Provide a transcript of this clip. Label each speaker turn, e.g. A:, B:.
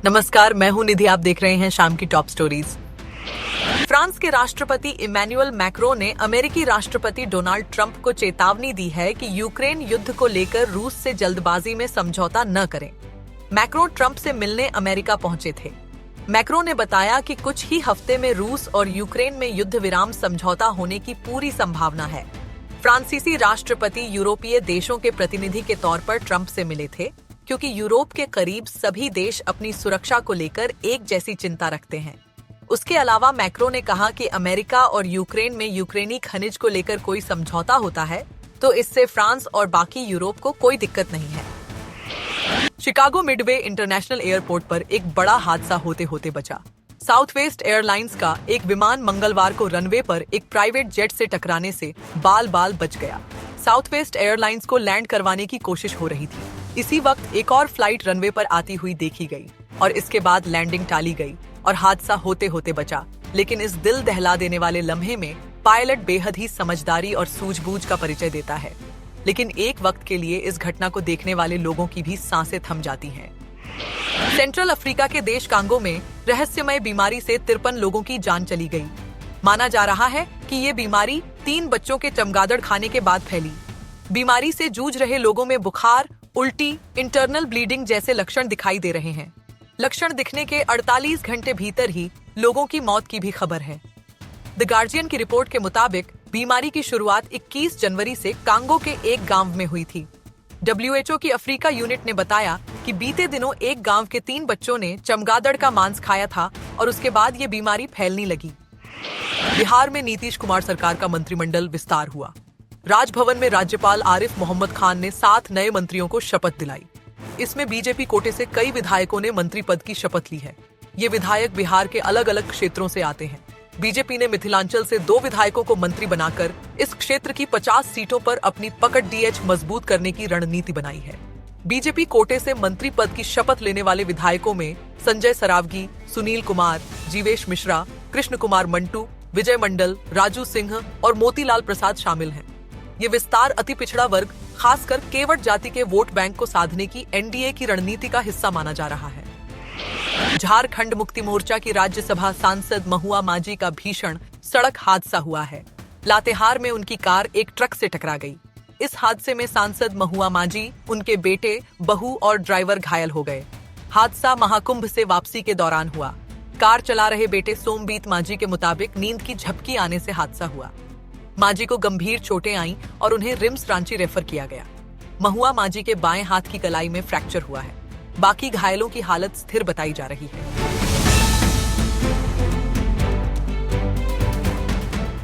A: नमस्कार, मैं हूं निधि। आप देख रहे हैं शाम की टॉप स्टोरीज। फ्रांस के राष्ट्रपति इमैनुअल मैक्रों ने अमेरिकी राष्ट्रपति डोनाल्ड ट्रंप को चेतावनी दी है कि यूक्रेन युद्ध को लेकर रूस से जल्दबाजी में समझौता न करें। मैक्रों ट्रंप से मिलने अमेरिका पहुंचे थे। मैक्रों ने बताया कि कुछ ही हफ्ते में रूस और यूक्रेन में युद्ध विराम समझौता होने की पूरी संभावना है। फ्रांसीसी राष्ट्रपति यूरोपीय देशों के प्रतिनिधि के तौर पर ट्रंप से मिले थे, क्योंकि यूरोप के करीब सभी देश अपनी सुरक्षा को लेकर एक जैसी चिंता रखते हैं। उसके अलावा मैक्रों ने कहा कि अमेरिका और यूक्रेन में यूक्रेनी खनिज को लेकर कोई समझौता होता है तो इससे फ्रांस और बाकी यूरोप को कोई दिक्कत नहीं है। शिकागो मिडवे इंटरनेशनल एयरपोर्ट पर एक बड़ा हादसा होते होते बचा। साउथवेस्ट एयरलाइंस का एक विमान मंगलवार को रनवे पर एक प्राइवेट जेट से टकराने से बाल बाल बच गया। साउथवेस्ट एयरलाइंस को लैंड करवाने की कोशिश हो रही थी। इसी वक्त एक और फ्लाइट रनवे पर आती हुई देखी गई और इसके बाद लैंडिंग टाली गई और हादसा होते होते बचा। लेकिन इस दिल दहला देने वाले लम्हे में पायलट बेहद ही समझदारी और सूझबूझ का परिचय देता है। लेकिन एक वक्त के लिए इस घटना को देखने वाले लोगों की भी सांसें थम जाती हैं। सेंट्रल अफ्रीका के देश कांगो में रहस्यमय बीमारी से 53 लोगों की जान चली गई। माना जा रहा है कि ये बीमारी 3 बच्चों के चमगादड़ खाने के बाद फैली। बीमारी से जूझ रहे लोगों में बुखार, उल्टी, इंटरनल ब्लीडिंग जैसे लक्षण दिखाई दे रहे हैं। लक्षण दिखने के 48 घंटे भीतर ही लोगों की मौत की भी खबर है। द गार्जियन की रिपोर्ट के मुताबिक बीमारी की शुरुआत 21 जनवरी से कांगो के एक गांव में हुई थी। WHO की अफ्रीका यूनिट ने बताया कि बीते दिनों एक गांव के 3 बच्चों ने चमगादड़ का मांस खाया था और उसके बाद ये बीमारी फैलने लगी। बिहार में नीतीश कुमार सरकार का मंत्रिमंडल विस्तार हुआ। राजभवन में राज्यपाल आरिफ मोहम्मद खान ने 7 नए मंत्रियों को शपथ दिलाई। इसमें बीजेपी कोटे से कई विधायकों ने मंत्री पद की शपथ ली है। ये विधायक बिहार के अलग अलग क्षेत्रों से आते हैं। बीजेपी ने मिथिलांचल से 2 विधायकों को मंत्री बनाकर इस क्षेत्र की 50 सीटों पर अपनी पकड़ DH मजबूत करने की रणनीति बनाई है। बीजेपी कोटे से मंत्री पद की शपथ लेने वाले विधायकों में संजय सरावगी, सुनील कुमार, जीवेश मिश्रा, कृष्ण कुमार मंटू, विजय मंडल, राजू सिंह और मोतीलाल प्रसाद शामिल हैं। ये विस्तार अति पिछड़ा वर्ग, खासकर केवट जाति के वोट बैंक को साधने की NDA की रणनीति का हिस्सा माना जा रहा है। झारखंड मुक्ति मोर्चा की राज्यसभा सांसद महुआ माझी का भीषण सड़क हादसा हुआ है। लातेहार में उनकी कार एक ट्रक से टकरा गई। इस हादसे में सांसद महुआ माझी, उनके बेटे, बहू और ड्राइवर घायल हो गए। हादसा महाकुंभ से वापसी के दौरान हुआ। कार चला रहे बेटे सोमबीत माझी के मुताबिक नींद की झपकी आने से हादसा हुआ। माझी को गंभीर चोटें आईं और उन्हें रिम्स रांची रेफर किया गया। महुआ माझी के बाएं हाथ की कलाई में फ्रैक्चर हुआ है। बाकी घायलों की हालत स्थिर बताई जा रही है।